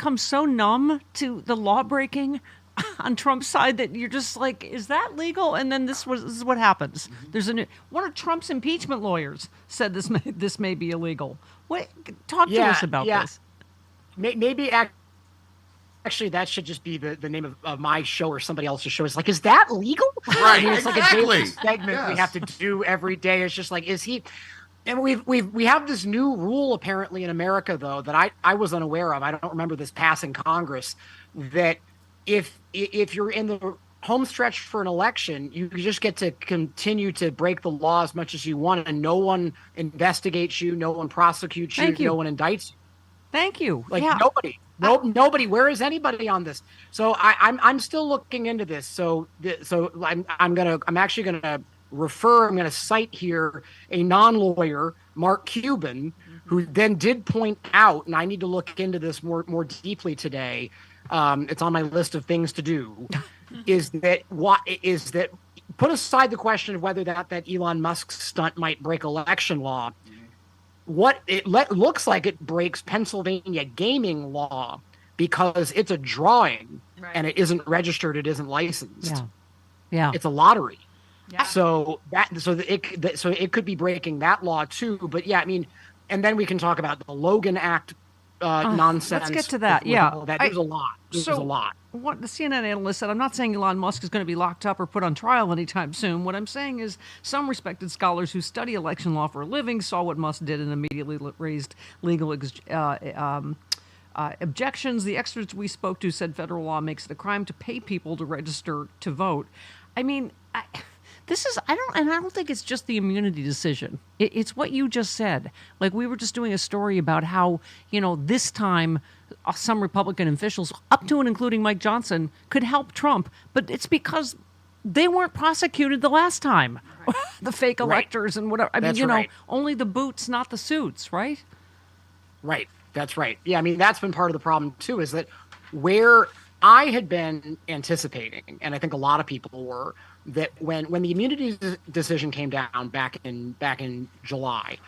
become so numb to the law breaking on Trump's side that you're just like, is that legal? And then this is what happens. There's one of Trump's impeachment lawyers said this may be illegal. Talk to us about this. Maybe actually that should just be the name of my show or somebody else's show. It's like, is that legal? Right. It's exactly. like a daily segment we have to do every day. It's just like, is he? And we have this new rule apparently in America though that I was unaware of. I don't remember this passing Congress, that if you're in the home stretch for an election, you just get to continue to break the law as much as you want, and no one investigates you, no one prosecutes you, no one indicts you. Thank you. Like nobody. Nobody. Where is anybody on this? So I'm still looking into this. So I'm actually gonna refer. I'm gonna cite here a non-lawyer, Mark Cuban, who then did point out, and I need to look into this more deeply today. It's on my list of things to do. Is that put aside the question of whether that Elon Musk stunt might break election law. What it looks like it breaks Pennsylvania gaming law because it's a drawing and it isn't registered, it isn't licensed. Yeah. It's a lottery. Yeah. So it could be breaking that law too. But yeah, I mean, and then we can talk about the Logan Act nonsense. Let's get to that. There's a lot. There's a lot. What the CNN analyst said, I'm not saying Elon Musk is going to be locked up or put on trial anytime soon. What I'm saying is some respected scholars who study election law for a living saw what Musk did and immediately raised legal objections. The experts we spoke to said federal law makes it a crime to pay people to register to vote. I mean, I don't think it's just the immunity decision. It's what you just said. Like, we were just doing a story about how, this time some Republican officials, up to and including Mike Johnson, could help Trump. But it's because they weren't prosecuted the last time. Right. The fake electors and whatever. I mean, only the boots, not the suits, right? Right. That's right. Yeah, I mean, that's been part of the problem, too, is that where I had been anticipating, and I think a lot of people were, that when the immunity decision came down back in July,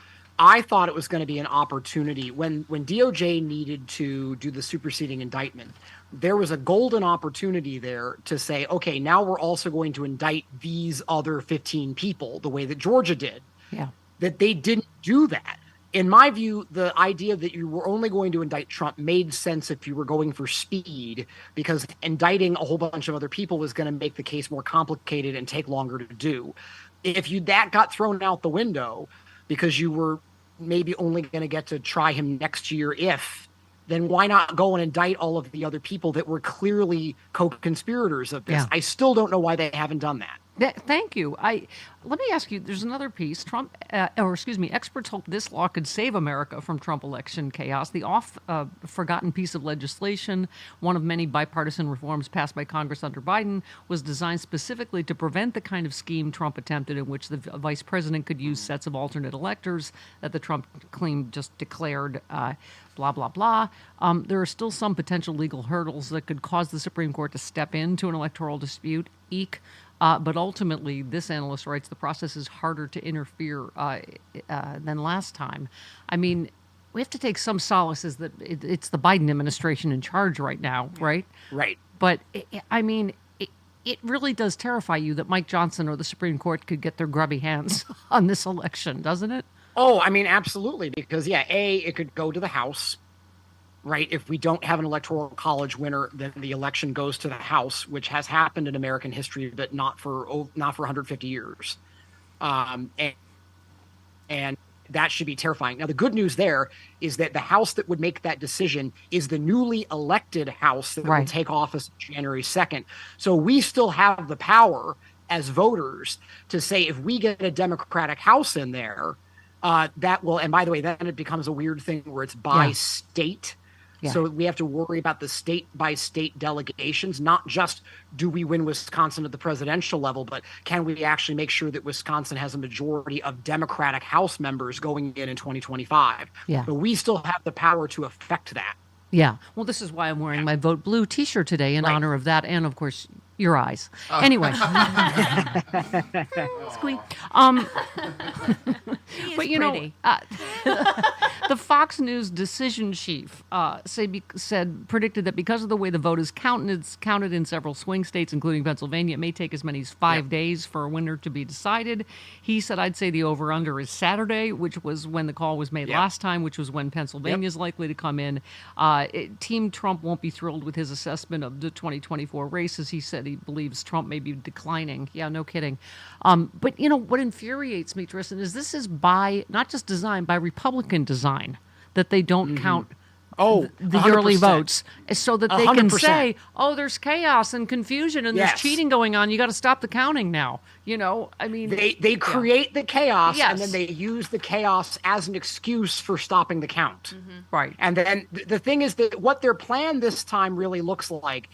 I thought it was going to be an opportunity when DOJ needed to do the superseding indictment. There was a golden opportunity there to say, okay, now we're also going to indict these other 15 people the way that Georgia did. Yeah. That they didn't do that. In my view, the idea that you were only going to indict Trump made sense if you were going for speed, because indicting a whole bunch of other people was going to make the case more complicated and take longer to do. If that got thrown out the window because you were maybe only going to get to try him next year, then why not go and indict all of the other people that were clearly co-conspirators of this? Yeah. I still don't know why they haven't done that. Thank you. Let me ask you, there's another piece. Experts hope this law could save America from Trump election chaos. The forgotten piece of legislation, one of many bipartisan reforms passed by Congress under Biden, was designed specifically to prevent the kind of scheme Trump attempted, in which the vice president could use sets of alternate electors that the Trump claim just declared, blah, blah, blah. There are still some potential legal hurdles that could cause the Supreme Court to step into an electoral dispute. But ultimately, this analyst writes, the process is harder to interfere than last time. I mean, we have to take some solace that it's the Biden administration in charge right now, right? Right. But, it really does terrify you that Mike Johnson or the Supreme Court could get their grubby hands on this election, doesn't it? Oh, I mean, absolutely. Because, it could go to the House. Right. If we don't have an electoral college winner, then the election goes to the House, which has happened in American history, but not for 150 years. And that should be terrifying. Now, the good news there is that the House that would make that decision is the newly elected House that will take office January 2nd. So we still have the power as voters to say, if we get a Democratic House in there, that will, and by the way, then it becomes a weird thing where it's by state. Yeah. So we have to worry about the state-by-state delegations, not just do we win Wisconsin at the presidential level, but can we actually make sure that Wisconsin has a majority of Democratic House members going in 2025? Yeah. But we still have the power to affect that. Yeah. Well, this is why I'm wearing my Vote Blue T-shirt today in honor of that, and of course your eyes. Anyway, squeak. But The Fox News decision chief predicted that because of the way the vote is counted, it's counted in several swing states, including Pennsylvania, it may take as many as 5 days for a winner to be decided. He said, I'd say the over-under is Saturday, which was when the call was made last time, which was when Pennsylvania is likely to come in. Team Trump won't be thrilled with his assessment of the 2024 races. He said he believes Trump may be declining. Yeah, no kidding. But, what infuriates me, Tristan, is this is by, not just design, by Republican design, that they don't count the early votes so that they 100%. Can say, there's chaos and confusion and there's cheating going on. You got to stop the counting now. They create the chaos and then they use the chaos as an excuse for stopping the count. Right. And then the thing is that what their plan this time really looks like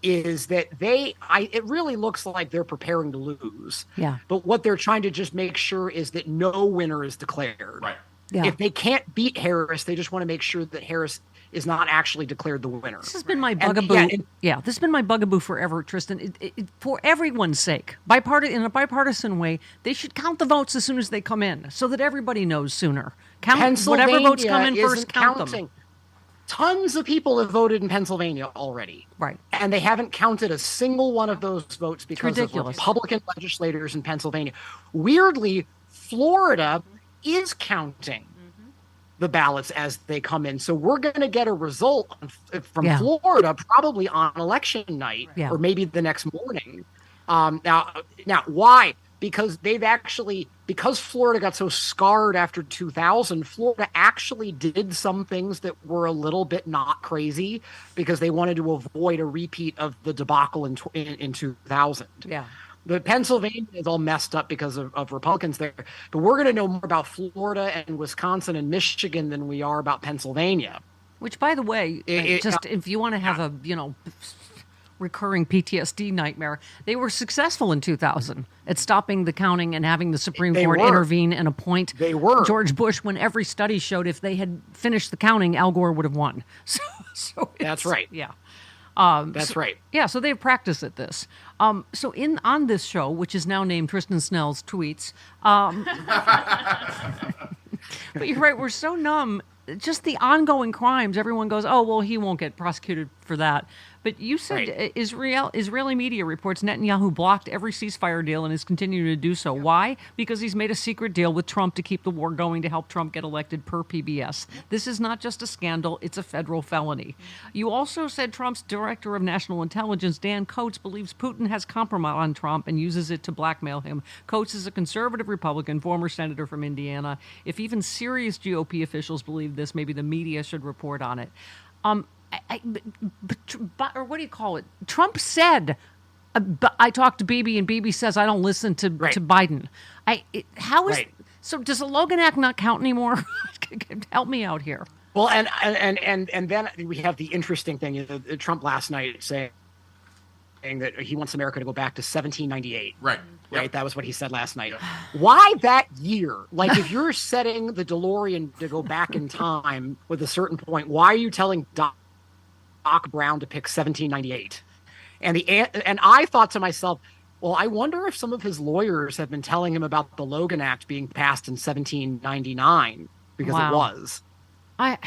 is that it really looks like they're preparing to lose. Yeah. But what they're trying to just make sure is that no winner is declared. Right. Yeah. If they can't beat Harris, they just want to make sure that Harris is not actually declared the winner. This has been my bugaboo. This has been my bugaboo forever, Tristan. For everyone's sake, in a bipartisan way, they should count the votes as soon as they come in, so that everybody knows sooner. Count whatever votes come in first. Count them. Tons of people have voted in Pennsylvania already. Right. And they haven't counted a single one of those votes because of Republican legislators in Pennsylvania. Weirdly, Florida is counting the ballots as they come in. So we're going to get a result from Florida probably on election night or maybe the next morning. Now, why? Because because Florida got so scarred after 2000, Florida actually did some things that were a little bit not crazy because they wanted to avoid a repeat of the debacle in 2000. Yeah. The Pennsylvania is all messed up because of Republicans there. But we're going to know more about Florida and Wisconsin and Michigan than we are about Pennsylvania. Which, by the way, if you want to have a, recurring PTSD nightmare, they were successful in 2000 at stopping the counting and having the Supreme Court intervene and appoint George Bush when every study showed if they had finished the counting, Al Gore would have won. So that's right. Yeah. That's right. Yeah, so they've practiced at this. So on this show, which is now named Tristan Snell's Tweets, but you're right, we're so numb. Just the ongoing crimes, everyone goes, he won't get prosecuted for that. But you said Israeli media reports Netanyahu blocked every ceasefire deal and is continuing to do so. Why? Because he's made a secret deal with Trump to keep the war going to help Trump get elected per PBS. This is not just a scandal, it's a federal felony. You also said Trump's director of national intelligence, Dan Coats, believes Putin has compromised on Trump and uses it to blackmail him. Coats is a conservative Republican, former senator from Indiana. If even serious GOP officials believe this, maybe the media should report on it. Or what do you call it? Trump said, I talked to Bibi, and Bibi says I don't listen to Biden. So does the Logan Act not count anymore? Help me out here. Well, and then we have the interesting thing. Trump last night saying that he wants America to go back to 1798. Right. Right. That was what he said last night. Why that year? Like, if you're setting the DeLorean to go back in time with a certain point, why are you telling Doc Brown to pick 1798? And I thought to myself, well, I wonder if some of his lawyers have been telling him about the Logan Act being passed in 1799 because it was. Why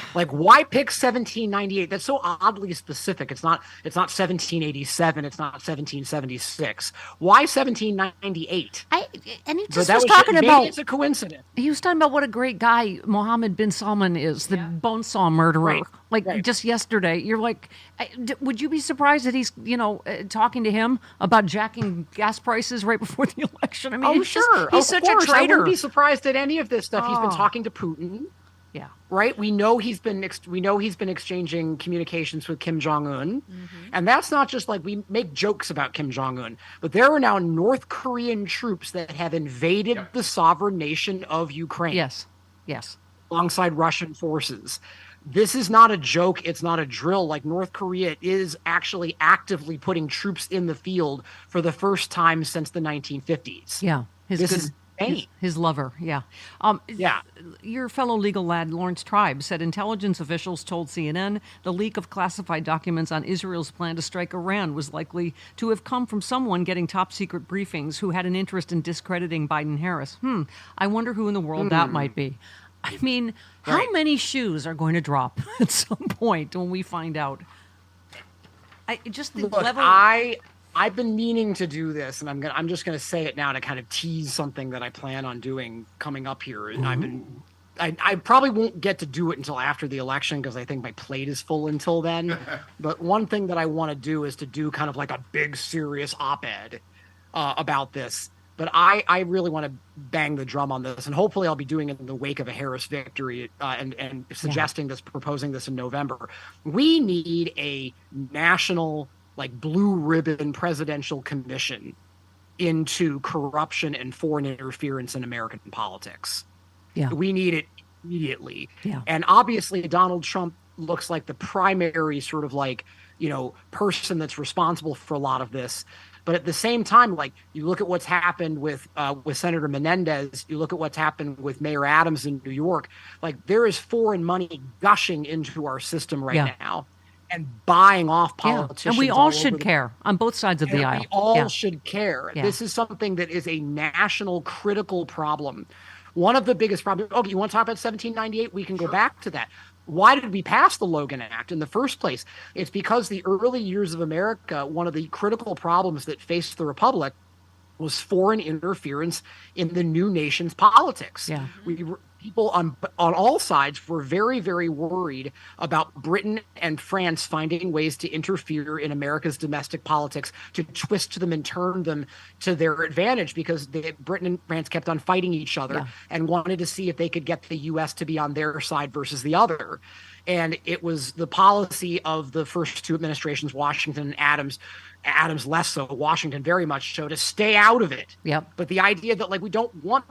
pick 1798? That's so oddly specific. It's not 1787. It's not 1776. Why 1798? And he just was talking about. Maybe it's a coincidence. He was talking about what a great guy Mohammed bin Salman is, the bone saw murderer. Just yesterday, you're like, would you be surprised that he's talking to him about jacking gas prices right before the election? I mean, sure, he's such a traitor. I wouldn't be surprised at any of this stuff. He's been talking to Putin. Yeah. Right. We know he's been exchanging communications with Kim Jong-un, and that's not just like we make jokes about Kim Jong-un, but there are now North Korean troops that have invaded the sovereign nation of Ukraine. Yes. Alongside Russian forces. This is not a joke. It's not a drill. Like, North Korea is actually actively putting troops in the field for the first time since the 1950s. Yeah. His lover, yeah. Your fellow legal lad, Lawrence Tribe, said intelligence officials told CNN the leak of classified documents on Israel's plan to strike Iran was likely to have come from someone getting top-secret briefings who had an interest in discrediting Biden-Harris. I wonder who in the world that might be. I mean, how many shoes are going to drop at some point when we find out? I've been meaning to do this, and I'm just gonna say it now to kind of tease something that I plan on doing coming up here. And I probably won't get to do it until after the election because I think my plate is full until then. But one thing that I want to do is to do kind of like a big serious op-ed about this. But I really want to bang the drum on this, and hopefully I'll be doing it in the wake of a Harris victory and suggesting this, proposing this in November. We need a national, like, blue ribbon presidential commission into corruption and foreign interference in American politics. Yeah. We need it immediately. Yeah. And obviously Donald Trump looks like the primary sort of like, person that's responsible for a lot of this. But at the same time, like, you look at what's happened with Senator Menendez, you look at what's happened with Mayor Adams in New York, like, there is foreign money gushing into our system right now and buying off politicians. And we all should care on both sides of the aisle. We all should care. Yeah. This is something that is a national critical problem. One of the biggest problems. Okay, you want to talk about 1798? We can go back to that. Why did we pass the Logan Act in the first place? It's because the early years of America, one of the critical problems that faced the Republic was foreign interference in the new nation's politics. Yeah. People on all sides were very, very worried about Britain and France finding ways to interfere in America's domestic politics, to twist them and turn them to their advantage, because Britain and France kept on fighting each other and wanted to see if they could get the U.S. to be on their side versus the other. And it was the policy of the first two administrations, Washington and Adams less so, Washington very much so, to stay out of it. Yep. But the idea that, like, we don't want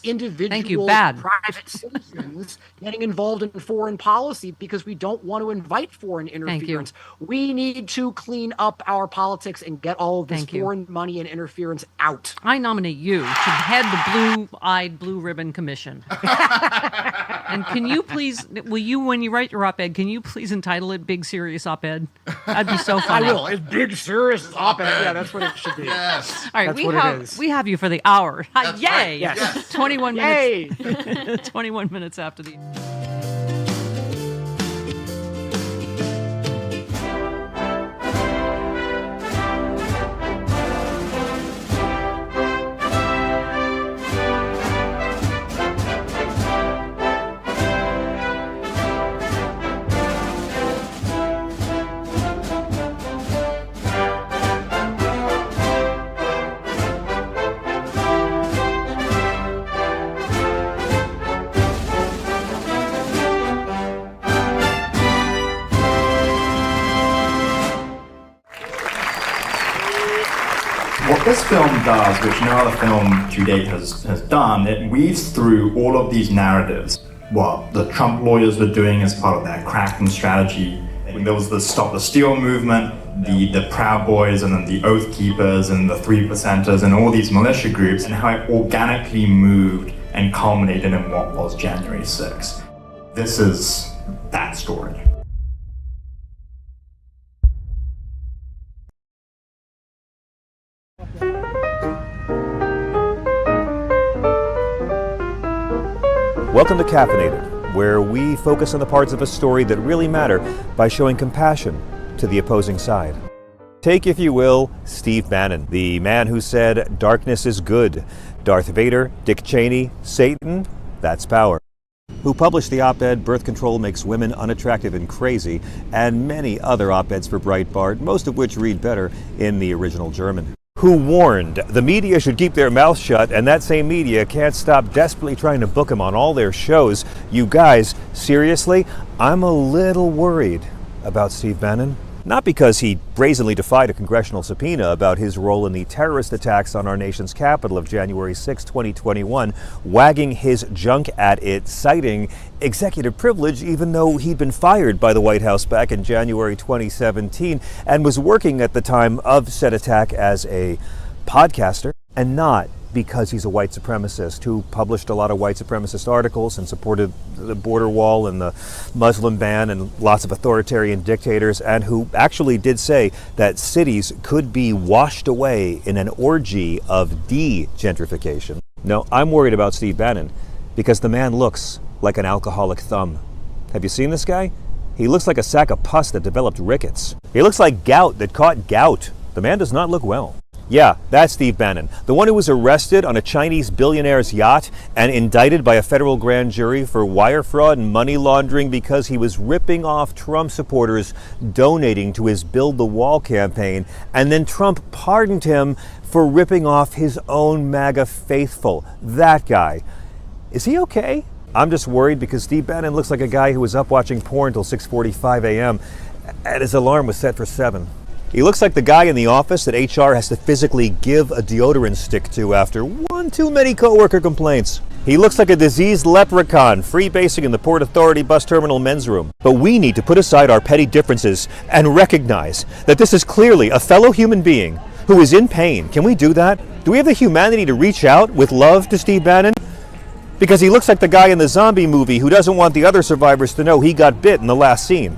individual private citizens getting involved in foreign policy because we don't want to invite foreign interference. We need to clean up our politics and get all of this foreign money and interference out. I nominate you to head the Blue-Eyed Blue Ribbon Commission. And can you please, when you write your op-ed, can you please entitle it Big Serious Op-Ed? That'd be so funny. I will. It's Big Serious Op-Ed. Yeah, that's what it should be. Yes. All right, we have you for the hour. That's Yay! Right. Yes. 21 minutes. 21 minutes after the. What this film does, which no other film to date has done, it weaves through all of these narratives. What the Trump lawyers were doing as part of their Kraken strategy. There was the Stop the Steal movement, the Proud Boys, and then the Oath Keepers, and the 3%ers, and all these militia groups, and how it organically moved and culminated in what was January 6th. This is that story. Welcome to Caffeinated, where we focus on the parts of a story that really matter by showing compassion to the opposing side. Take, if you will, Steve Bannon, the man who said, "Darkness is good. Darth Vader, Dick Cheney, Satan, that's power." Who published the op-ed, "Birth Control Makes Women Unattractive and Crazy," and many other op-eds for Breitbart, most of which read better in the original German. Who warned the media should keep their mouth shut, and that same media can't stop desperately trying to book him on all their shows. You guys, seriously, I'm a little worried about Steve Bannon. Not because he brazenly defied a congressional subpoena about his role in the terrorist attacks on our nation's capital of January 6, 2021, wagging his junk at it, citing executive privilege, even though he'd been fired by the White House back in January 2017 and was working at the time of said attack as a podcaster, and not because he's a white supremacist who published a lot of white supremacist articles and supported the border wall and the Muslim ban and lots of authoritarian dictators, and who actually did say that cities could be washed away in an orgy of de-gentrification. No, I'm worried about Steve Bannon because the man looks like an alcoholic Thom. Have you seen this guy? He looks like a sack of pus that developed rickets. He looks like gout that caught gout. The man does not look well. Yeah, that's Steve Bannon, the one who was arrested on a Chinese billionaire's yacht and indicted by a federal grand jury for wire fraud and money laundering because he was ripping off Trump supporters donating to his Build the Wall campaign, and then Trump pardoned him for ripping off his own MAGA faithful. That guy. Is he okay? I'm just worried because Steve Bannon looks like a guy who was up watching porn till 6:45 a.m. and his alarm was set for 7. He looks like the guy in the office that HR has to physically give a deodorant stick to after one too many coworker complaints. He looks like a diseased leprechaun freebasing in the Port Authority bus terminal men's room. But we need to put aside our petty differences and recognize that this is clearly a fellow human being who is in pain. Can we do that? Do we have the humanity to reach out with love to Steve Bannon? Because he looks like the guy in the zombie movie who doesn't want the other survivors to know he got bit in the last scene.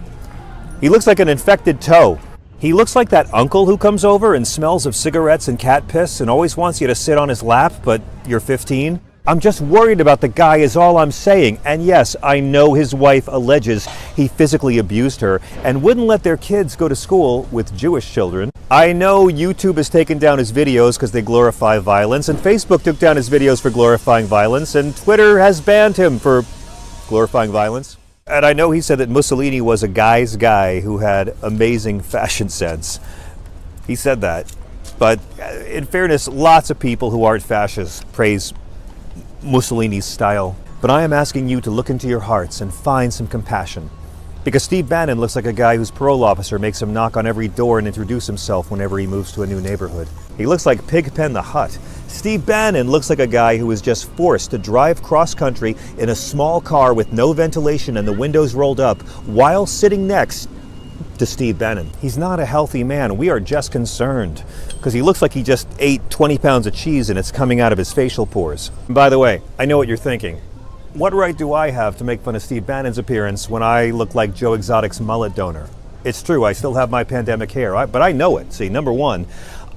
He looks like an infected toe. He looks like that uncle who comes over and smells of cigarettes and cat piss and always wants you to sit on his lap, but you're 15. I'm just worried about the guy is all I'm saying. And yes, I know his wife alleges he physically abused her and wouldn't let their kids go to school with Jewish children. I know YouTube has taken down his videos because they glorify violence, and Facebook took down his videos for glorifying violence, and Twitter has banned him for glorifying violence. And I know he said that Mussolini was a guy's guy who had amazing fashion sense. He said that. But in fairness, lots of people who aren't fascists praise Mussolini's style. But I am asking you to look into your hearts and find some compassion. Because Steve Bannon looks like a guy whose parole officer makes him knock on every door and introduce himself whenever he moves to a new neighborhood. He looks like Pigpen the Hutt. Steve Bannon looks like a guy who was just forced to drive cross-country in a small car with no ventilation and the windows rolled up while sitting next to Steve Bannon. He's not a healthy man. We are just concerned because he looks like he just ate 20 pounds of cheese and it's coming out of his facial pores. And by the way, I know what you're thinking. What right do I have to make fun of Steve Bannon's appearance when I look like Joe Exotic's mullet donor? It's true, I still have my pandemic hair, but I know it. See, number one,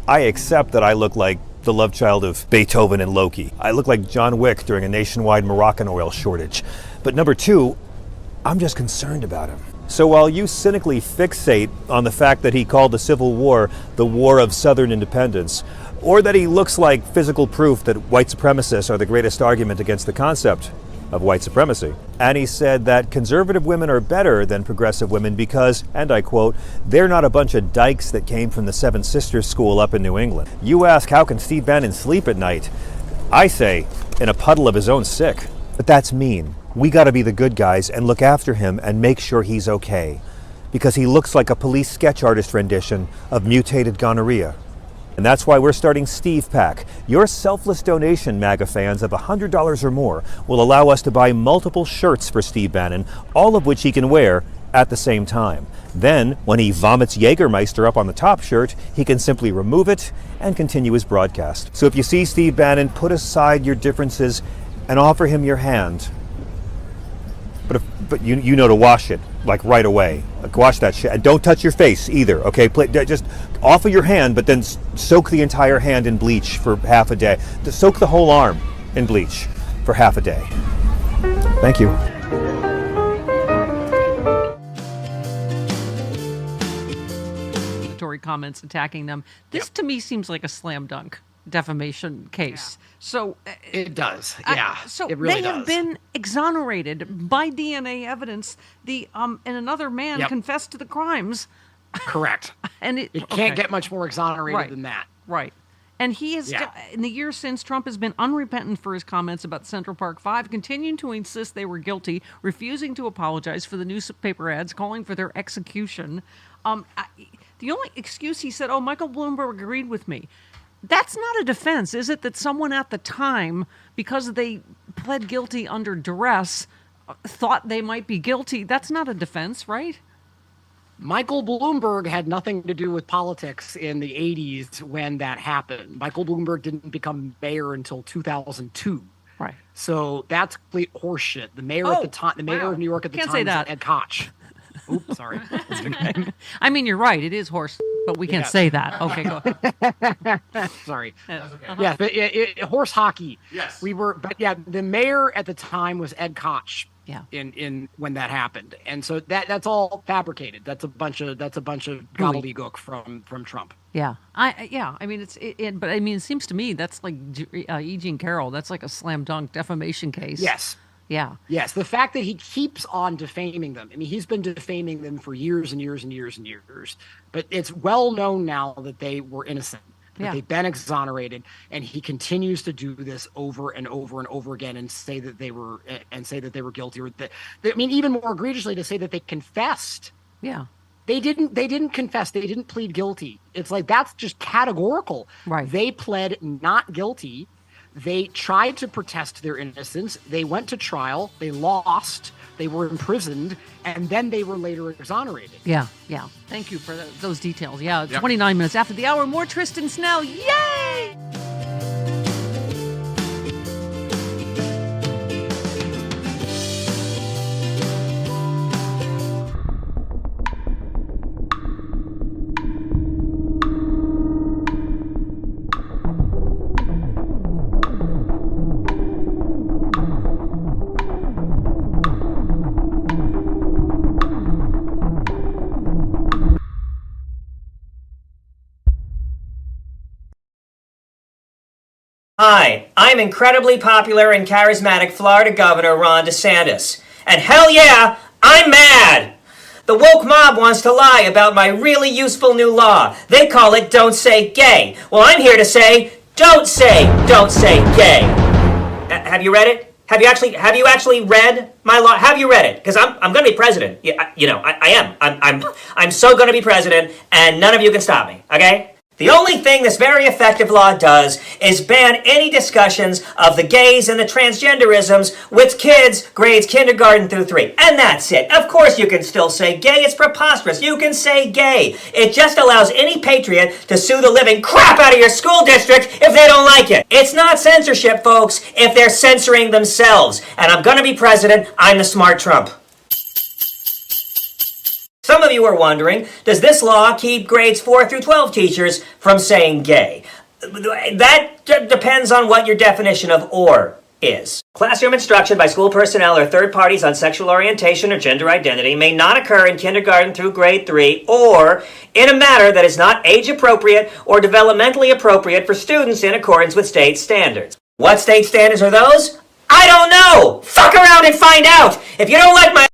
I accept that I look like the love child of Beethoven and Loki. I look like John Wick during a nationwide Moroccan oil shortage. But number two, I'm just concerned about him. So while you cynically fixate on the fact that he called the Civil War the War of Southern Independence, or that he looks like physical proof that white supremacists are the greatest argument against the concept of white supremacy. And he said that conservative women are better than progressive women because, and I quote, they're not a bunch of dykes that came from the Seven Sisters school up in New England. You ask, how can Steve Bannon sleep at night? I say, in a puddle of his own sick. But that's mean. We gotta be the good guys and look after him and make sure he's okay. Because he looks like a police sketch artist rendition of mutated gonorrhea. And that's why we're starting Steve Pack. Your selfless donation, MAGA fans, of $100 or more will allow us to buy multiple shirts for Steve Bannon, all of which he can wear at the same time. Then, when he vomits Jägermeister up on the top shirt, he can simply remove it and continue his broadcast. So if you see Steve Bannon, put aside your differences and offer him your hand. But you know to wash it, like right away. Like wash that shit. And don't touch your face either, okay? Just offer your hand, but then soak the entire hand in bleach for half a day. Just soak the whole arm in bleach for half a day. Thank you. Comments attacking them. This to me seems like a slam dunk defamation case. Yeah. So it does. Yeah. So it really they does. have been exonerated by DNA evidence. And another man confessed to the crimes. Correct. And it can't get much more exonerated than that. Right. And he has, in the years since, Trump has been unrepentant for his comments about Central Park 5, continuing to insist they were guilty, refusing to apologize for the newspaper ads, calling for their execution. The only excuse he said, Michael Bloomberg agreed with me. That's not a defense, is it? That someone at the time, because they pled guilty under duress, thought they might be guilty. That's not a defense, right? Michael Bloomberg had nothing to do with politics in the 80s when that happened. Michael Bloomberg didn't become mayor until 2002. Right. So that's complete horseshit. The mayor at the time, the mayor of New York at the time was Ed Koch. Oops, sorry. I mean, you're right. It is horse, but we can't say that. Okay, go ahead. Sorry. Okay. Yeah, horse hockey. Yes. The mayor at the time was Ed Koch. Yeah. in when that happened. And so that's all fabricated. That's a bunch of gobbledygook from Trump. Yeah, I mean, but I mean, it seems to me that's like E. Jean Carroll. That's like a slam dunk defamation case. Yes. Yeah. Yes. The fact that he keeps on defaming them. I mean, he's been defaming them for years and years and years and years. But it's well known now that they were innocent, that they've been exonerated, and he continues to do this over and over and over again and say that they were guilty, or that, I mean, even more egregiously, to say that they confessed. Yeah. They didn't confess. They didn't plead guilty. It's like, that's just categorical. Right. They pled not guilty. They tried to protest their innocence. They went to trial. They lost. They were imprisoned, and then they were later exonerated. Yeah. Thank you for those details. Yeah, 29 minutes after the hour, more Tristan Snell. Yay! Hi, I'm incredibly popular and charismatic Florida Governor Ron DeSantis. And hell yeah, I'm mad! The woke mob wants to lie about my really useful new law. They call it Don't Say Gay. Well, I'm here to say, don't say gay. Have you read it? Have you actually read my law? Have you read it? Because I'm going to be president. Yeah, I am. I'm so going to be president, and none of you can stop me, okay? The only thing this very effective law does is ban any discussions of the gays and the transgenderisms with kids grades kindergarten through 3. And that's it. Of course you can still say gay. It's preposterous. You can say gay. It just allows any patriot to sue the living crap out of your school district if they don't like it. It's not censorship, folks, if they're censoring themselves. And I'm gonna be president. I'm the smart Trump. Some of you are wondering, does this law keep grades 4 through 12 teachers from saying gay? That depends on what your definition of "or" is. Classroom instruction by school personnel or third parties on sexual orientation or gender identity may not occur in kindergarten through grade 3 or in a manner that is not age appropriate or developmentally appropriate for students in accordance with state standards. What state standards are those? I don't know! Fuck around and find out! If you don't like my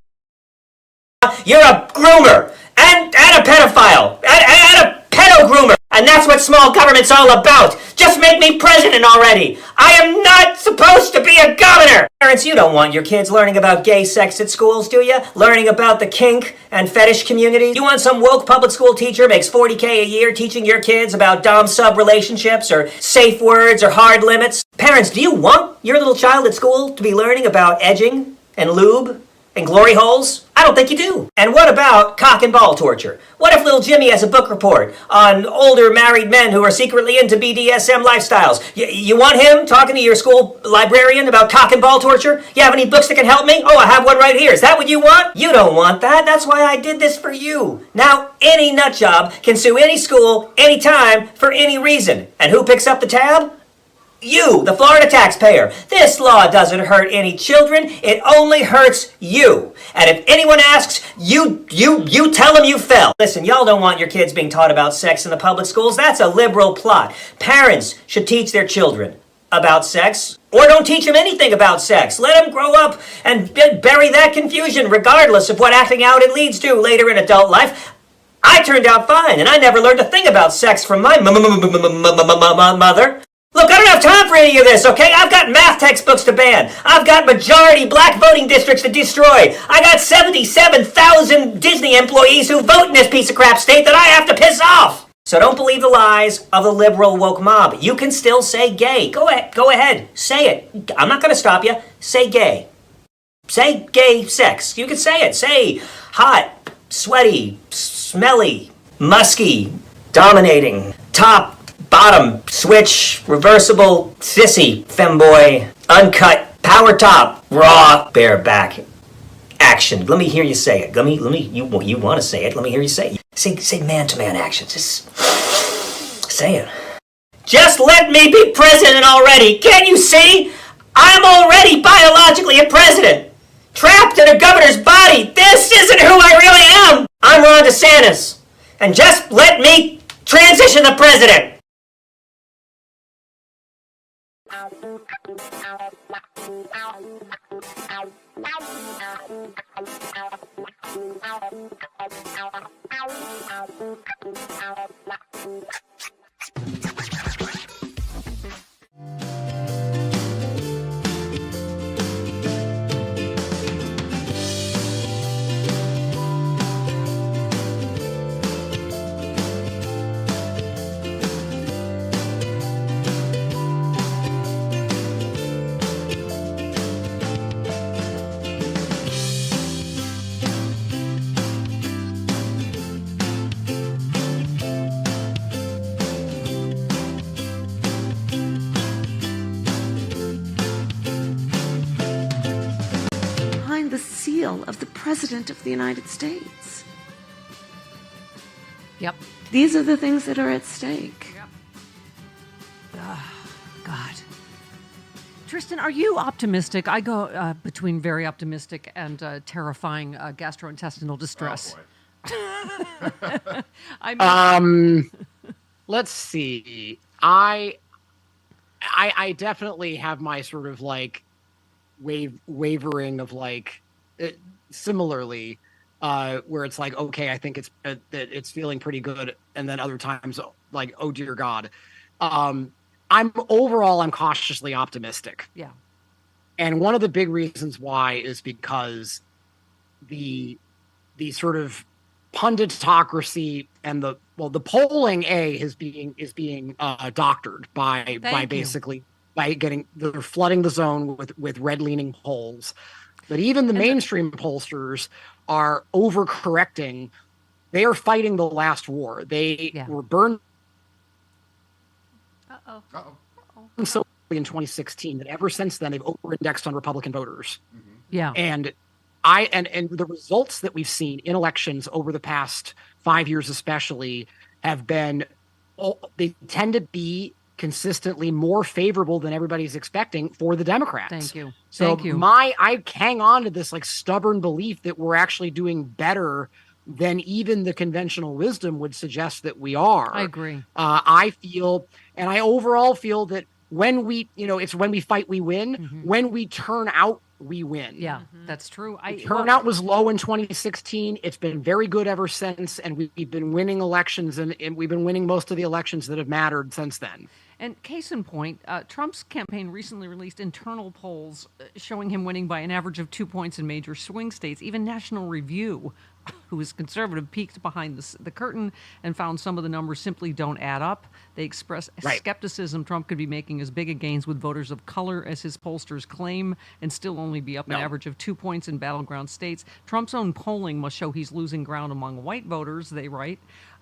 you're a groomer, and a pedophile, and a pedo-groomer, and that's what small government's all about. Just make me president already. I am not supposed to be a governor. Parents, you don't want your kids learning about gay sex at schools, do you? Learning about the kink and fetish communities? You want some woke public school teacher makes $40K a year teaching your kids about dom-sub relationships or safe words or hard limits? Parents, do you want your little child at school to be learning about edging and lube and glory holes? I don't think you do. And what about cock and ball torture? What if little Jimmy has a book report on older married men who are secretly into BDSM lifestyles? You want him talking to your school librarian about cock and ball torture? You have any books that can help me? Oh, I have one right here. Is that what you want? You don't want that. That's why I did this for you. Now, any nutjob can sue any school, anytime, for any reason. And who picks up the tab? You, the Florida taxpayer. This law doesn't hurt any children. It only hurts you. And if anyone asks, you tell them you fell. Listen, y'all don't want your kids being taught about sex in the public schools. That's a liberal plot. Parents should teach their children about sex, or don't teach them anything about sex. Let them grow up and bury that confusion regardless of what acting out it leads to later in adult life. I turned out fine, and I never learned a thing about sex from my mother. Look, I don't have time for any of this, okay? I've got math textbooks to ban. I've got majority black voting districts to destroy. I got 77,000 Disney employees who vote in this piece of crap state that I have to piss off. So don't believe the lies of the liberal woke mob. You can still say gay. Go ahead. Say it. I'm not going to stop you. Say gay. Say gay sex. You can say it. Say hot, sweaty, smelly, musky, dominating, top, bottom, switch, reversible, sissy, femboy, uncut, power top, raw, bareback, action. Let me hear you say it. You want to say it. Let me hear you say it. Say man-to-man action. Just say it. Just let me be president already. Can't you see? I'm already biologically a president. trapped in a governor's body. This isn't who I really am. I'm Ron DeSantis. And just let me transition the president. The seal of the President of the United States. Yep. These are the things that are at stake. Yep. God. Tristan, are you optimistic? I go between very optimistic and terrifying gastrointestinal distress. Oh, I mean, let's see. I definitely have my sort of like wavering of like similarly where it's like, okay, I think it's feeling pretty good, and then other times like, oh dear God. I'm cautiously optimistic. yeah. And one of the big reasons why is because the sort of punditocracy and the polling is being doctored by basically by they're flooding the zone with red leaning polls. But even the mainstream pollsters are overcorrecting. They are fighting the last war. They were burned so in 2016 that ever since then they've over-indexed on Republican voters. Mm-hmm. Yeah. And the results that we've seen in elections over the past 5 years especially have been, they tend to be consistently more favorable than everybody's expecting for the Democrats. Thank you. So Thank you. I hang on to this like stubborn belief that we're actually doing better than even the conventional wisdom would suggest that we are. I agree. I overall feel that when we, it's when we fight, we win. Mm-hmm. When we turn out, we win. Yeah, that's true. Turnout was low in 2016. It's been very good ever since, and we've been winning elections, and we've been winning most of the elections that have mattered since then. And case in point, Trump's campaign recently released internal polls showing him winning by an average of 2 points in major swing states. Even National Review, who is conservative, peeked behind the curtain and found some of the numbers simply don't add up. They express skepticism Trump could be making as big a gains with voters of color as his pollsters claim and still only be up an average of 2 points in battleground states. Trump's own polling must show he's losing ground among white voters, they write.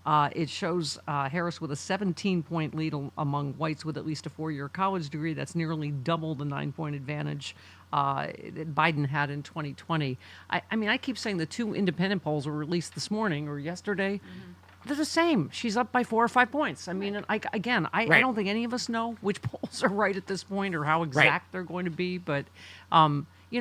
It shows Harris with a 17-point lead among whites with at least a 4-year college degree. That's nearly double the 9-point advantage that Biden had in 2020. I mean, I keep saying the two independent polls were released this morning or yesterday. Mm-hmm. They're the same. She's up by 4 or 5 points. I mean, I don't think any of us know which polls are right at this point or how exact they're going to be. But,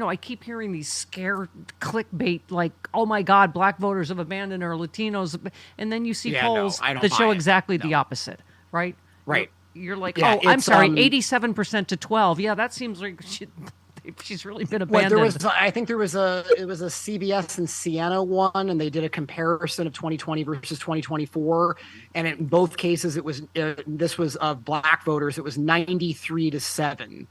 I keep hearing these scare clickbait like, oh, my God, black voters have abandoned our Latinos. And then you see polls that show exactly the opposite, right? Right. You're like, I'm sorry, 87% to 12. Yeah, that seems like she's really been abandoned. I think it was a CBS and Siena one, and they did a comparison of 2020 versus 2024, and in both cases this was of black voters. It was 93-7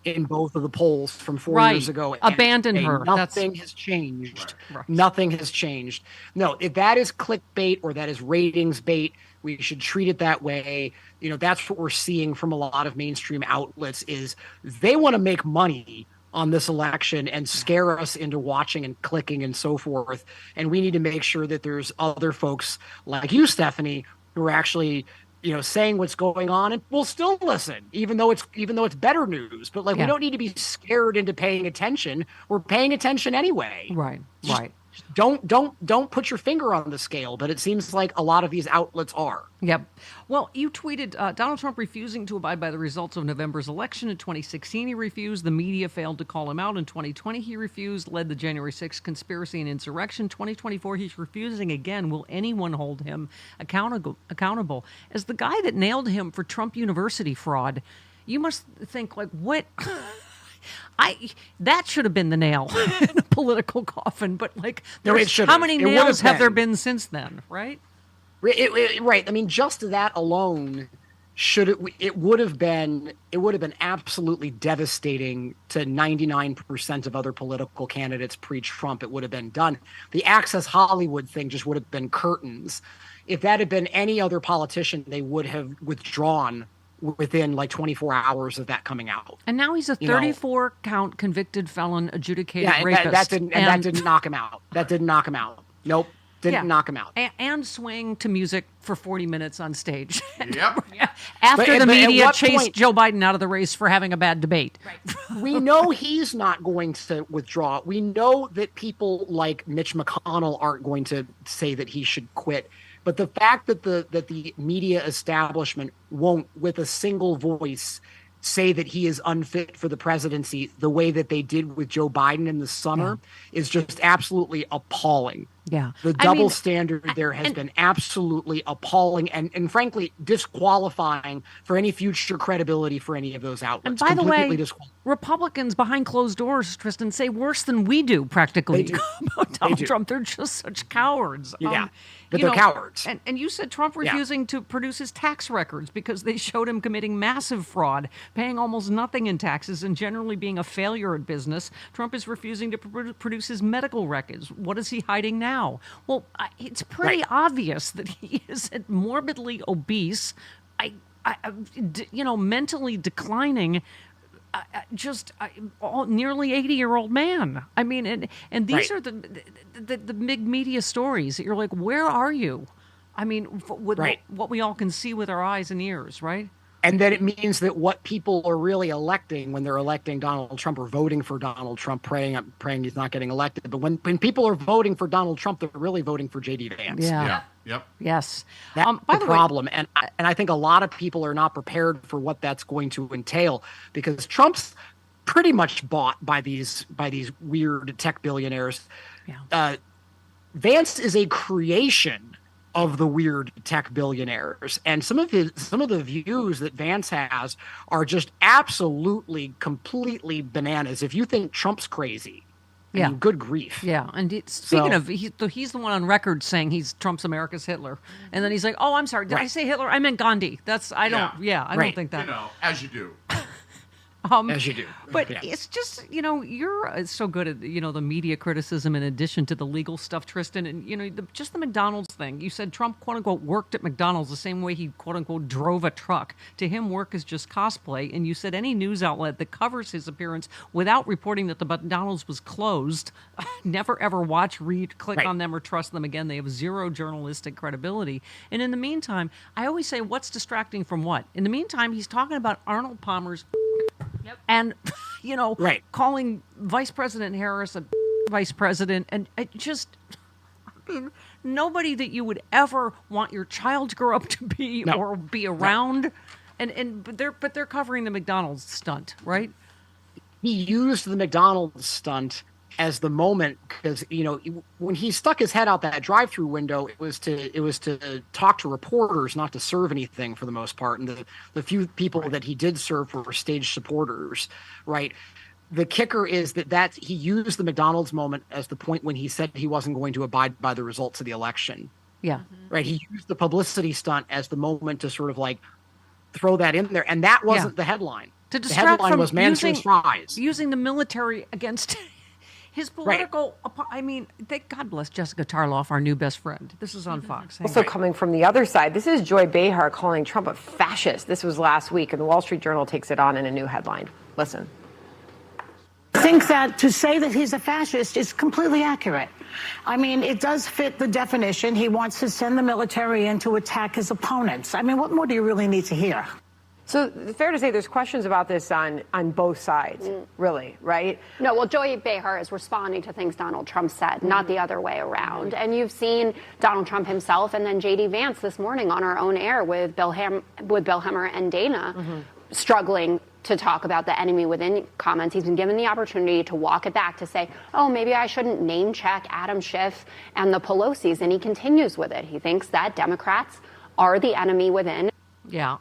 in both of the polls from 4 years ago. Abandon her. Nothing has changed. Right. Nothing has changed. No, if that is clickbait or that is ratings bait, we should treat it that way. That's what we're seeing from a lot of mainstream outlets is they want to make money on this election and scare us into watching and clicking and so forth. And we need to make sure that there's other folks like you, Stephanie, who are actually, saying what's going on, and we'll still listen, even though it's better news. But we don't need to be scared into paying attention. We're paying attention anyway. Right. don't put your finger on the scale, but it seems like a lot of these outlets are. Yep. Well, you tweeted Donald Trump refusing to abide by the results of November's election. In 2016, he refused. The media failed to call him out. In 2020, he refused, led the January 6th conspiracy and insurrection. 2024, he's refusing again. Will anyone hold him accountable? As the guy that nailed him for Trump University fraud, you must think, like, what? That should have been the nail in a political coffin. But, like, how many nails have there been since then, right? Right. I mean, just that alone it would have been absolutely devastating to 99% of other political candidates pre-Trump. It would have been done. The Access Hollywood thing just would have been curtains. If that had been any other politician, they would have withdrawn within like 24 hours of that coming out. And now he's a 34 count convicted felon, adjudicated rapist. That didn't knock him out. That didn't knock him out. Nope. Didn't knock him out. And swing to music for 40 minutes on stage. Yep. After the media chased Joe Biden out of the race for having a bad debate. Right. We know he's not going to withdraw. We know that people like Mitch McConnell aren't going to say that he should quit. But the fact that the media establishment won't, with a single voice, say that he is unfit for the presidency the way that they did with Joe Biden in the summer is just absolutely appalling. Yeah. The double standard there has been absolutely appalling and frankly disqualifying for any future credibility for any of those outlets. And by the way, Republicans behind closed doors, Tristan, say worse than we do practically about Donald Trump. They're just such cowards. Yeah. But they're cowards. And you said Trump refusing to produce his tax records because they showed him committing massive fraud, paying almost nothing in taxes, and generally being a failure at business. Trump is refusing to produce his medical records. What is he hiding now? Well, it's pretty obvious that he is morbidly obese, mentally declining. Nearly 80-year-old man. I mean, and these are the big media stories that you're like, where are you? I mean, with what we all can see with our eyes and ears, right? And then it means that what people are really electing when they're electing Donald Trump or voting for Donald Trump, praying he's not getting elected. But when people are voting for Donald Trump, they're really voting for J.D. Vance. Yeah. Yep. Yes. That's the problem. And I think a lot of people are not prepared for what that's going to entail because Trump's pretty much bought by these weird tech billionaires. Yeah. Vance is a creation of the weird tech billionaires, and some of the views that Vance has are just absolutely completely bananas. If you think Trump's crazy, I mean, good grief. Yeah, and speaking of, he's the one on record saying Trump's America's Hitler, and then he's like, "Oh, I'm sorry, did I say Hitler? I meant Gandhi." I don't think that. As you do. As you do. But it's just, you're so good at, the media criticism in addition to the legal stuff, Tristan. And, just the McDonald's thing. You said Trump, quote unquote, worked at McDonald's the same way he, quote unquote, drove a truck. To him, work is just cosplay. And you said any news outlet that covers his appearance without reporting that the McDonald's was closed, never ever watch, read, click on them or trust them again. They have zero journalistic credibility. And in the meantime, I always say, what's distracting from what? In the meantime, he's talking about Arnold Palmer's and, calling Vice President Harris a vice president. And it just, nobody that you would ever want your child to grow up to be or be around. But they're covering the McDonald's stunt, right? He used the McDonald's stunt as the moment because when he stuck his head out that drive-through window, it was to talk to reporters, not to serve anything for the most part. And the few people that he did serve were stage supporters, right? The kicker is that he used the McDonald's moment as the point when he said he wasn't going to abide by the results of the election. Yeah, right. He used the publicity stunt as the moment to sort of like throw that in there, and that wasn't the headline. To the headline was Manchin's rise, using the military against. His political, God bless Jessica Tarloff, our new best friend. This is on Fox. Also coming from the other side, this is Joy Behar calling Trump a fascist. This was last week, and the Wall Street Journal takes it on in a new headline. Listen. I think that to say that he's a fascist is completely accurate. I mean, it does fit the definition. He wants to send the military in to attack his opponents. I mean, what more do you really need to hear? So fair to say there's questions about this on both sides, really, right? No, well, Joy Behar is responding to things Donald Trump said, not the other way around. And you've seen Donald Trump himself and then J.D. Vance this morning on our own air with Bill Hemmer and Dana struggling to talk about the enemy within comments. He's been given the opportunity to walk it back, to say, oh, maybe I shouldn't name check Adam Schiff and the Pelosi's, and he continues with it. He thinks that Democrats are the enemy within. Yeah.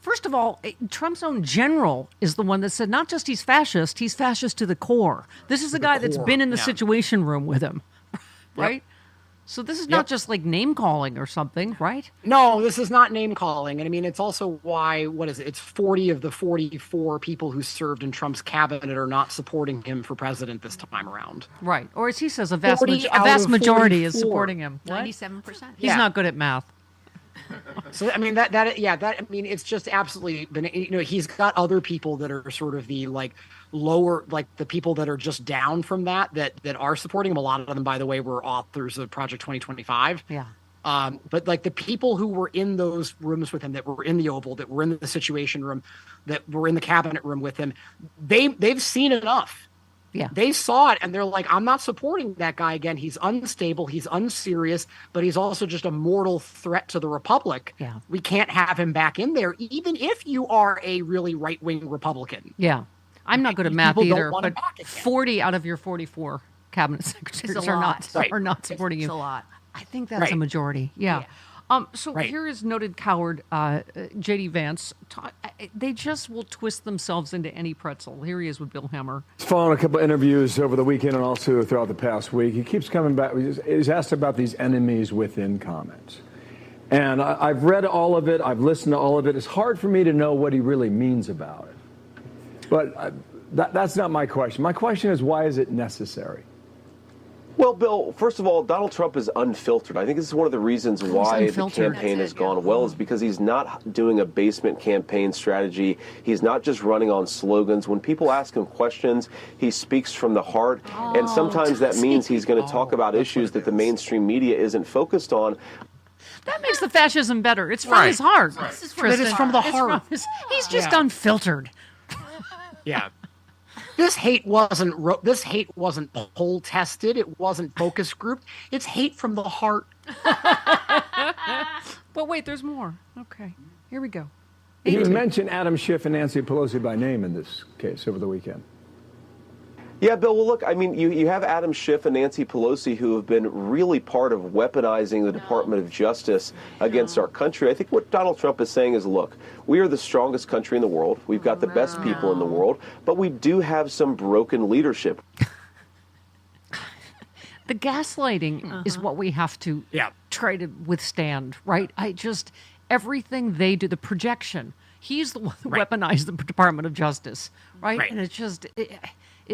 First of all, Trump's own general is the one that said not just he's fascist to the core. This is a guy that's been in the Situation Room with him, right? Yep. So this is not just like name calling or something, right? No, this is not name calling. And I mean, it's also why, what is it? It's 40 of the 44 people who served in Trump's cabinet are not supporting him for president this time around. Right. Or as he says, a vast majority is supporting him. 97%. He's not good at math. So I mean it's just absolutely been, he's got other people that are sort of the like lower, like the people that are just down from that are supporting him. A lot of them, by the way, were authors of Project 2025. Yeah. But like the people who were in those rooms with him, that were in the Oval, that were in the Situation Room, that were in the cabinet room with him, they've seen enough. Yeah. They saw it and they're like, I'm not supporting that guy again. He's unstable. He's unserious, but he's also just a mortal threat to the Republic. Yeah. We can't have him back in there, even if you are a really right-wing Republican. Yeah. I'm not good at math either, but 40 out of your 44 cabinet secretaries are not supporting you. It's a lot. I think that's a majority. Yeah. Here is noted coward J.D. Vance. They just will twist themselves into any pretzel. Here he is with Bill Hemmer. Following a couple of interviews over the weekend and also throughout the past week, he keeps coming back. He's asked about these enemies within comments. And I've read all of it. I've listened to all of it. It's hard for me to know what he really means about it. But that's not my question. My question is, why is it necessary? Well, Bill, first of all, Donald Trump is unfiltered. I think this is one of the reasons why the campaign has gone well, is because he's not doing a basement campaign strategy. He's not just running on slogans. When people ask him questions, he speaks from the heart. And sometimes that means he's going to talk about issues that the mainstream media isn't focused on. That makes the fascism better. It's from his heart. Right. It's from the heart. He's just unfiltered. Yeah. This hate wasn't poll tested. It wasn't focus grouped. It's hate from the heart. But wait, there's more. Okay, here we go. He mentioned Adam Schiff and Nancy Pelosi by name in this case over the weekend. Yeah, Bill, well, look, I mean, you have Adam Schiff and Nancy Pelosi who have been really part of weaponizing the Department of Justice against our country. I think what Donald Trump is saying is, look, we are the strongest country in the world. We've got the best people in the world, but we do have some broken leadership. The gaslighting is what we have to try to withstand, right? Everything they do, the projection, he's the one who weaponized the Department of Justice, right? And it's just...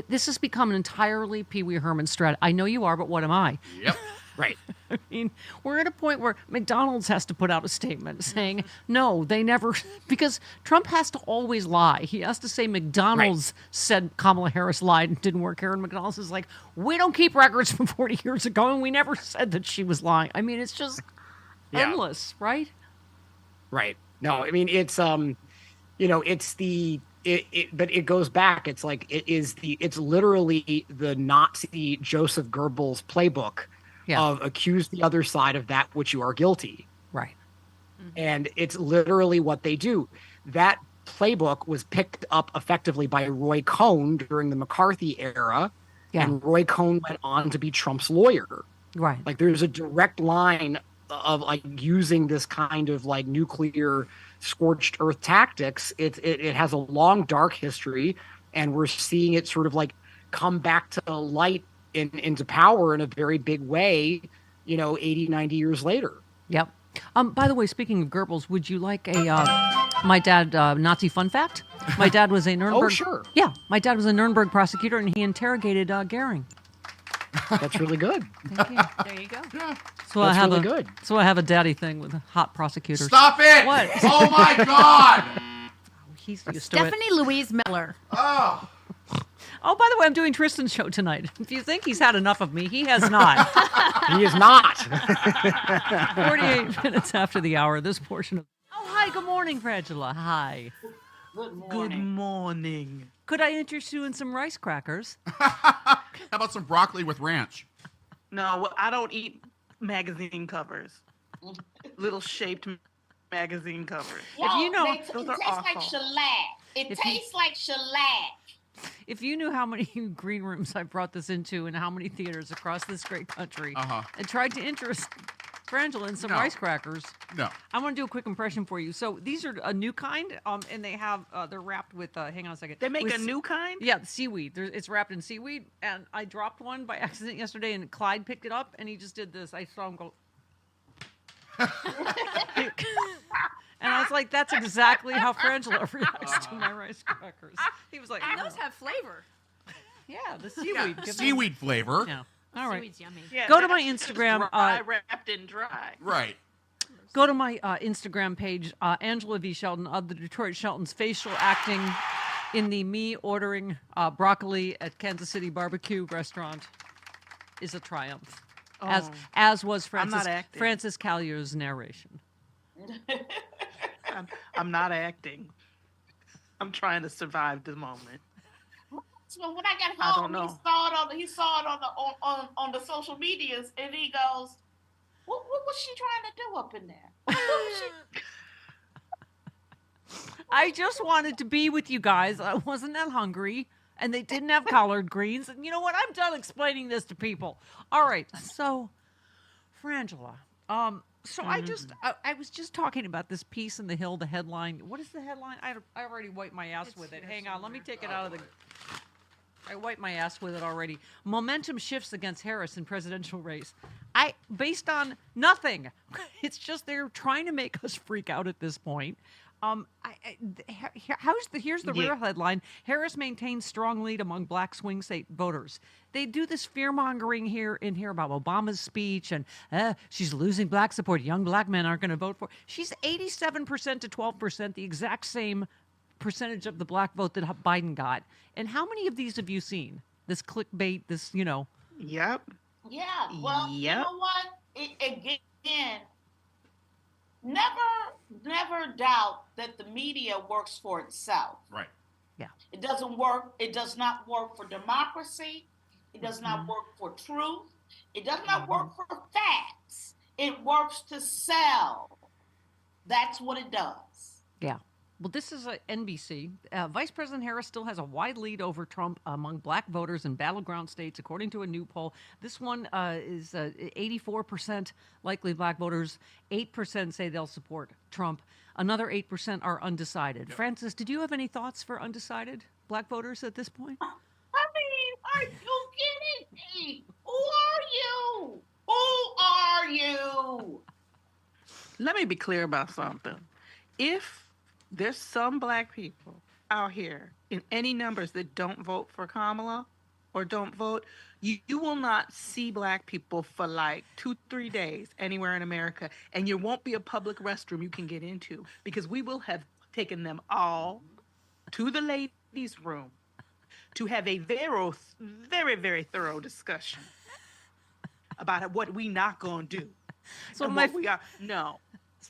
this has become an entirely Pee Wee Herman strat. I know you are, but what am I? Yep. Right. I mean, we're at a point where McDonald's has to put out a statement saying, no, they never, because Trump has to always lie. He has to say McDonald's said Kamala Harris lied and didn't work here. And McDonald's is like, we don't keep records from 40 years ago, and we never said that she was lying. I mean, it's just endless, right? Right. No, I mean, it's, it's the... but it goes back. It's like it's literally the Nazi Joseph Goebbels playbook of accuse the other side of that which you are guilty. Right. And it's literally what they do. That playbook was picked up effectively by Roy Cohn during the McCarthy era. Yeah. And Roy Cohn went on to be Trump's lawyer. Right. Like there's a direct line of like using this kind of like nuclear scorched earth tactics. It has a long dark history, and we're seeing it sort of like come back to light into power in a very big way, 80, 90 years later. Yep. By the way, speaking of Goebbels, would you like my dad Nazi fun fact? My dad was a Nuremberg. Oh, sure. Yeah, my dad was a Nuremberg prosecutor, and he interrogated Goering. That's really good. Thank you. There you go. So That's really good. So I have a daddy thing with hot prosecutors. Stop it! What? Oh my God! He's used to Stephanie Louise Miller. Oh. Oh, by the way, I'm doing Tristan's show tonight. If you think he's had enough of me, he has not. He is not. 48 minutes after the hour, this portion of... Oh, hi, Hi, good morning, Frangela. Hi. Good morning. Good morning. Could I interest you in some rice crackers? How about some broccoli with ranch? No, I don't eat magazine covers. Little shaped magazine covers. If you know, it tastes like shellac. It tastes like shellac. If you knew how many green rooms I brought this into and how many theaters across this great country and tried to interest Frangela in some rice crackers. No. I want to do a quick impression for you. So these are a new kind, and they have, they're wrapped with, hang on a second. They make a new kind? Yeah, seaweed. It's wrapped in seaweed, and I dropped one by accident yesterday, and Clyde picked it up, and he just did this. I saw him go... And I was like, that's exactly how Frangela reacts to my rice crackers. He was like, and those have flavor. Yeah, the seaweed. Yeah, seaweed flavor. Yeah. All right. Seaweed's yummy. Yeah, go to my Instagram. Dry, wrapped in dry. Right. Go to my Instagram page, Angela V. Shelton of the Detroit Sheltons. Facial acting in the me ordering broccoli at Kansas City barbecue restaurant is a triumph. As was Francis Callier's narration. I'm not acting. I'm trying to survive the moment. So when I got home, he saw it on the social medias, and he goes, "What was she trying to do up in there? What was she?" I just wanted to be with you guys. I wasn't that hungry, and they didn't have collard greens. And you know what? I'm done explaining this to people. All right, so Frangela. So I was just talking about this piece in the Hill, the headline. What is the headline? I already wiped my ass with it. Hang on, let me take it out of the... I wiped my ass with it already. Momentum shifts against Harris in presidential race. Based on nothing. It's just they're trying to make us freak out at this point. Here's the real headline. Harris maintains strong lead among black swing state voters. They do this fear-mongering here about Obama's speech and she's losing black support. Young black men aren't going to vote for her. She's 87% to 12%, the exact same percentage of the black vote that Biden got. And how many of these have you seen? This clickbait, this, Yep. Yeah. Well, you know what? Again, never doubt that the media works for itself. Right. Yeah. It doesn't work. It does not work for democracy. It does not work for truth. It does not work for facts. It works to sell. That's what it does. Yeah. Well, this is NBC. Vice President Harris still has a wide lead over Trump among black voters in battleground states, according to a new poll. This one is 84% likely black voters. 8% say they'll support Trump. Another 8% are undecided. Yep. Francis, did you have any thoughts for undecided black voters at this point? I mean, are you kidding me? Who are you? Who are you? Let me be clear about something. If there's some black people out here in any numbers that don't vote for Kamala or don't vote, you will not see black people for like 2-3 days anywhere in America, and there won't be a public restroom you can get into because we will have taken them all to the ladies' room to have a very, very thorough discussion about what we not going to do. So no.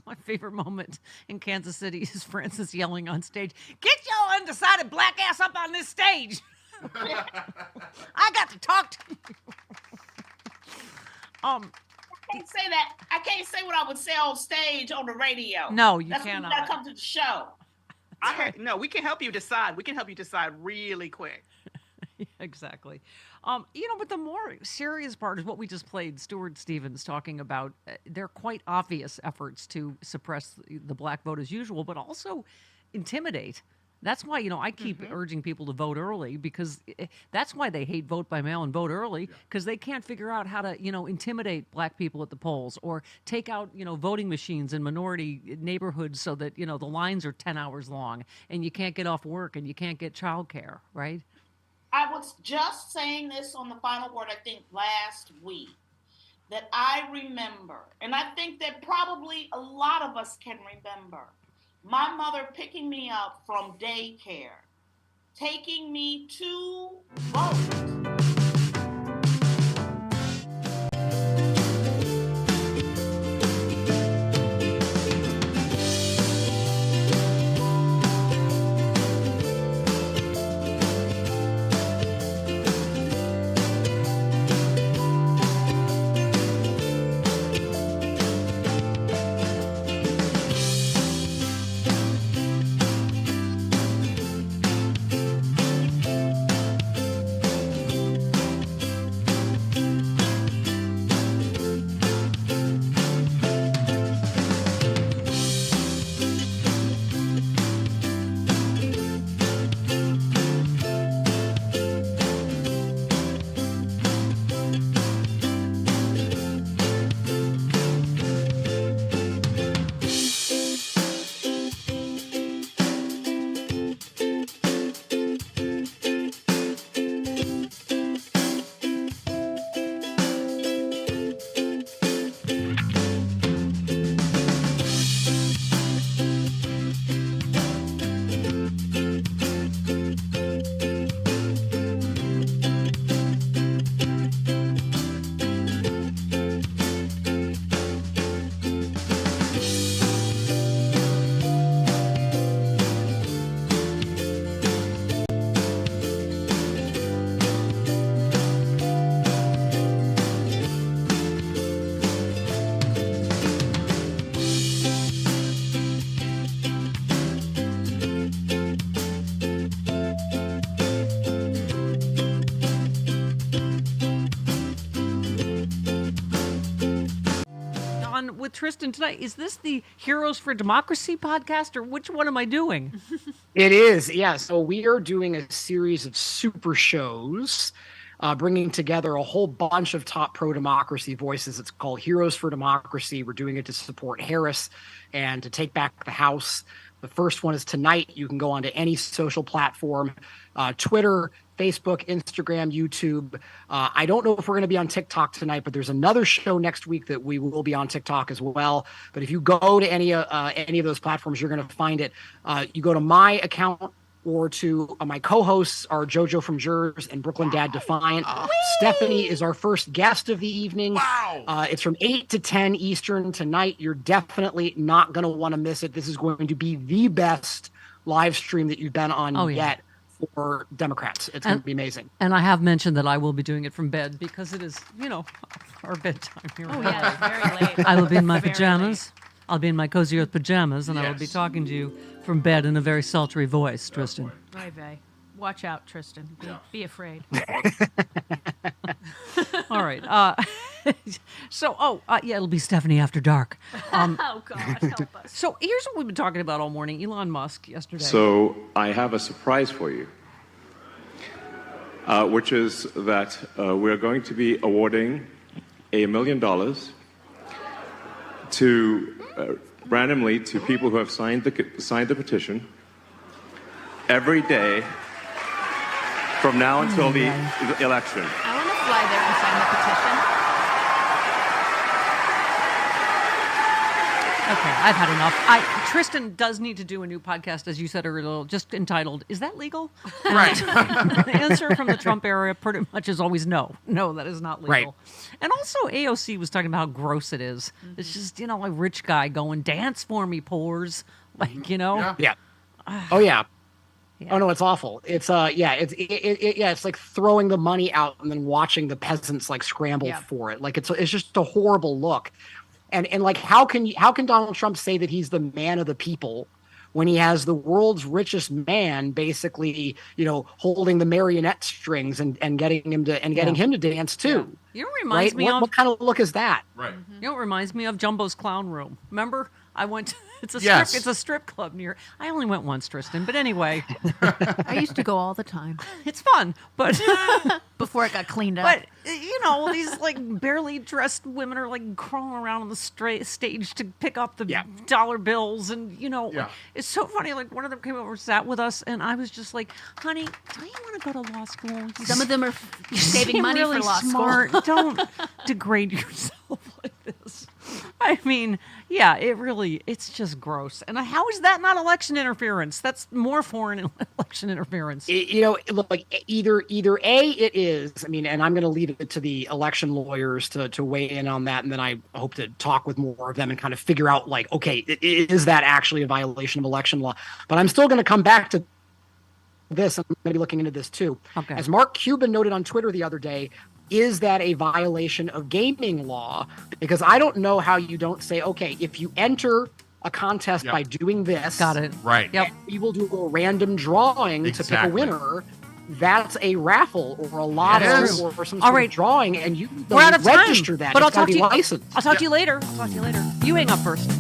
My favorite moment in Kansas City is Francis yelling on stage, "Get your undecided black ass up on this stage." I got to talk to you. I can't say that. I can't say what I would say on stage on the radio. No, you That's cannot. You gotta come to the show. No, we can help you decide. We can help you decide really quick. Yeah, exactly. But the more serious part is what we just played, Stuart Stevens talking about their quite obvious efforts to suppress the black vote as usual, but also intimidate. That's why, I keep urging people to vote early, because that's why they hate vote by mail and vote early, because they can't figure out how to, intimidate black people at the polls or take out, voting machines in minority neighborhoods so that, the lines are 10 hours long and you can't get off work and you can't get childcare, right? I was just saying this on the Final Word, I think, last week, that I remember, and I think that probably a lot of us can remember, my mother picking me up from daycare, taking me to vote. Tristan tonight. Is this the Heroes for Democracy podcast, or which one am I doing? It is, yeah. So we are doing a series of super shows, bringing together a whole bunch of top pro-democracy voices. It's called Heroes for Democracy. We're doing it to support Harris and to take back the House. The first one is tonight. You can go onto any social platform, Twitter, Facebook, Instagram, YouTube. I don't know if we're going to be on TikTok tonight, but there's another show next week that we will be on TikTok as well. But if you go to any of those platforms, you're going to find it. You go to my account or to my co-hosts are JoJo from Jers and Brooklyn Dad Defiant. Stephanie is our first guest of the evening. Wow. It's from 8 to 10 Eastern tonight. You're definitely not going to want to miss it. This is going to be the best live stream that you've been on yet for Democrats. It's going to be amazing. And I have mentioned that I will be doing it from bed because it is, our bedtime here. Oh, yeah, it's very late. I will be in my pajamas. I'll be in my cozy earth pajamas, and I will be talking to you from bed in a very sultry voice, Tristan. Oy vey. Watch out, Tristan. Be afraid. All right. It'll be Stephanie After Dark. Oh, God, help us. So here's what we've been talking about all morning. Elon Musk yesterday. So I have a surprise for you, which is that we're going to be awarding $1 million to randomly to people who have signed the petition every day from now until the election. I want to fly there and sign the petition. Okay, I've had enough. Tristan does need to do a new podcast, as you said earlier, just entitled, "Is that legal?" Right. The answer from the Trump era pretty much is always no. No, that is not legal. Right. And also AOC was talking about how gross it is. Mm-hmm. It's just, a rich guy going, "Dance for me, pores." Like, Yeah. Oh, yeah. Oh no, it's awful. It's it's like throwing the money out and then watching the peasants like scramble for it. Like it's just a horrible look. And like how can Donald Trump say that he's the man of the people when he has the world's richest man basically, holding the marionette strings and getting him to dance too. Yeah. You know what reminds me of? What kind of look is that? Right. You know what reminds me of? Jumbo's Clown Room. Remember? I went to, it's a strip club near. I only went once, Tristan, but anyway. I used to go all the time. It's fun, but before it got cleaned up. But these like barely dressed women are like crawling around on the stage to pick up the dollar bills, and it's so funny. Like one of them came over and sat with us, and I was just like, "Honey, don't you want to go to law school?" Some of them are saving money really for law smart. school. Don't degrade yourself like this. I mean, it's just gross. And how is that not election interference? That's more foreign election interference. Look, like either A, it is. I mean, and I'm going to leave it to the election lawyers to weigh in on that, and then I hope to talk with more of them and kind of figure out, like, okay, is that actually a violation of election law? But I'm still going to come back to this. I'm going to be looking into this too. Okay. As Mark Cuban noted on Twitter the other day, is that a violation of gaming law? Because I don't know how you don't say, okay, if you enter a contest by doing this, got it, right? Yep. We will do a random drawing to pick a winner. That's a raffle or a lotto or some sort of drawing, and you we're out of time. Register that. But I'll talk to you. I'll talk to you later. You hang up first.